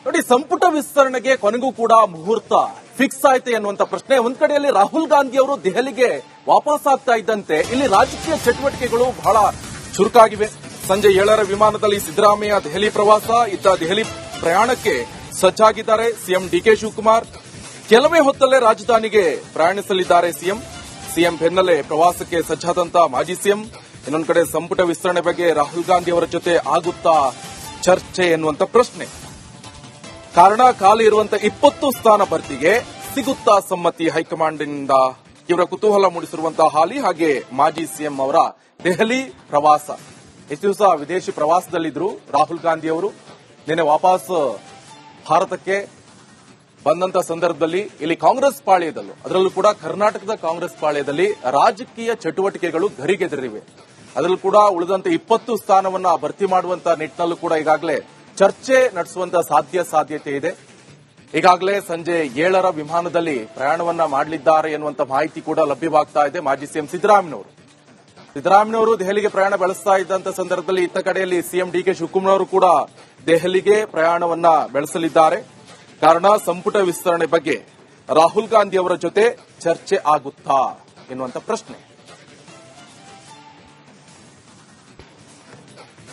ನೋಡಿ, ಸಂಪುಟ ವಿಸ್ತರಣೆಗೆ ಕೊನೆಗೂ ಕೂಡ ಮುಹೂರ್ತ ಫಿಕ್ಸ್ ಆಯ್ತೆ ಅನ್ನುವಂತ ಪ್ರಶ್ನೆ. ಒಂದ್ ಕಡೆಯಲ್ಲಿ ರಾಹುಲ್ ಗಾಂಧಿ ಅವರು ದೆಹಲಿಗೆ ವಾಪಸ್ ಆಗ್ತಾ ಇದ್ದಂತೆ ಇಲ್ಲಿ ರಾಜಕೀಯ ಚಟುವಟಿಕೆಗಳು ಬಹಳ ಚುರುಕಾಗಿವೆ. ಸಂಜೆ 7ರ ವಿಮಾನದಲ್ಲಿ ಸಿದ್ದರಾಮಯ್ಯ ದೆಹಲಿ ಪ್ರವಾಸ. ಇತ್ತ ದೆಹಲಿ ಪ್ರಯಾಣಕ್ಕೆ ಸಜ್ಜಾಗಿದ್ದಾರೆ ಸಿಎಂ ಡಿಕೆ ಶಿವಕುಮಾರ್. ಕೆಲವೇ ಹೊತ್ತಲ್ಲೇ ರಾಜಧಾನಿಗೆ ಪ್ರಯಾಣಿಸಲಿದ್ದಾರೆ ಸಿಎಂ ಬೆನ್ನಲ್ಲೇ ಪ್ರವಾಸಕ್ಕೆ ಸಜ್ಜಾದಂತ ಮಾಜಿ ಸಿಎಂ. ಇನ್ನೊಂದು ಕಡೆ ಸಂಪುಟ ವಿಸ್ತರಣೆ ಬಗ್ಗೆ ರಾಹುಲ್ ಗಾಂಧಿ ಅವರ ಜೊತೆ ಆಗುತ್ತಾ ಚರ್ಚೆ ಎನ್ನುವಂತ ಪ್ರಶ್ನೆ. ಕಾರಣ, ಖಾಲಿ ಇರುವಂತಹ 20 ಸ್ಥಾನ ಭರ್ತಿಗೆ ಸಿಗುತ್ತಾ ಸಮ್ಮತಿ ಹೈಕಮಾಂಡ್ನಿಂದ? ಇವರ ಕುತೂಹಲ ಮೂಡಿಸಿರುವಂತಹ ಹಾಲಿ ಹಾಗೆ ಮಾಜಿ ಸಿಎಂ ಅವರ ದೆಹಲಿ ಪ್ರವಾಸ. ಎಷ್ಟು ದಿವಸ ವಿದೇಶಿ ಪ್ರವಾಸದಲ್ಲಿದ್ರು ರಾಹುಲ್ ಗಾಂಧಿ ಅವರು. ನಿನ್ನೆ ವಾಪಸ್ ಭಾರತಕ್ಕೆ ಬಂದಂತ ಸಂದರ್ಭದಲ್ಲಿ ಇಲ್ಲಿ ಕಾಂಗ್ರೆಸ್ ಪಾಳ್ಯದಲ್ಲೂ, ಅದರಲ್ಲೂ ಕೂಡ ಕರ್ನಾಟಕದ ಕಾಂಗ್ರೆಸ್ ಪಾಳ್ಯದಲ್ಲಿ ರಾಜಕೀಯ ಚಟುವಟಿಕೆಗಳು ಗರಿಗೆದರಿವೆ. ಅದರಲ್ಲೂ ಕೂಡ ಉಳಿದಂತೆ 20 ಸ್ಥಾನವನ್ನ ಭರ್ತಿ ಮಾಡುವಂತ ನಿಟ್ಟಿನಲ್ಲೂ ಕೂಡ ಈಗಾಗಲೇ ಚರ್ಚೆ ನಡೆಸುವಂತ ಸಾಧ್ಯತೆ ಇದೆ. ಈಗಾಗಲೇ ಸಂಜೆ 7ರ ವಿಮಾನದಲ್ಲಿ ಪ್ರಯಾಣವನ್ನ ಮಾಡಲಿದ್ದಾರೆ ಎನ್ನುವಂತ ಮಾಹಿತಿ ಕೂಡ ಲಭ್ಯವಾಗ್ತಾ ಇದೆ. ಮಾಜಿ ಸಿಎಂ ಸಿದ್ದರಾಮಯ್ಯನವರು ದೆಹಲಿಗೆ ಪ್ರಯಾಣ ಬೆಳೆಸ್ತಾ ಇದ್ದಂತ ಸಂದರ್ಭದಲ್ಲಿ ಇತ್ತ ಕಡೆಯಲ್ಲಿ ಸಿಎಂ ಡಿಕೆ ಶಿವಕುಮಾರ್ ಅವರು ಕೂಡ ದೆಹಲಿಗೆ ಪ್ರಯಾಣವನ್ನ ಬೆಳೆಸಲಿದ್ದಾರೆ. ಕಾರಣ, ಸಂಪುಟ ವಿಸ್ತರಣೆ ಬಗ್ಗೆ ರಾಹುಲ್ ಗಾಂಧಿ ಅವರ ಜೊತೆ ಚರ್ಚೆ ಆಗುತ್ತಾ ಎನ್ನುವಂತ ಪ್ರಶ್ನೆ.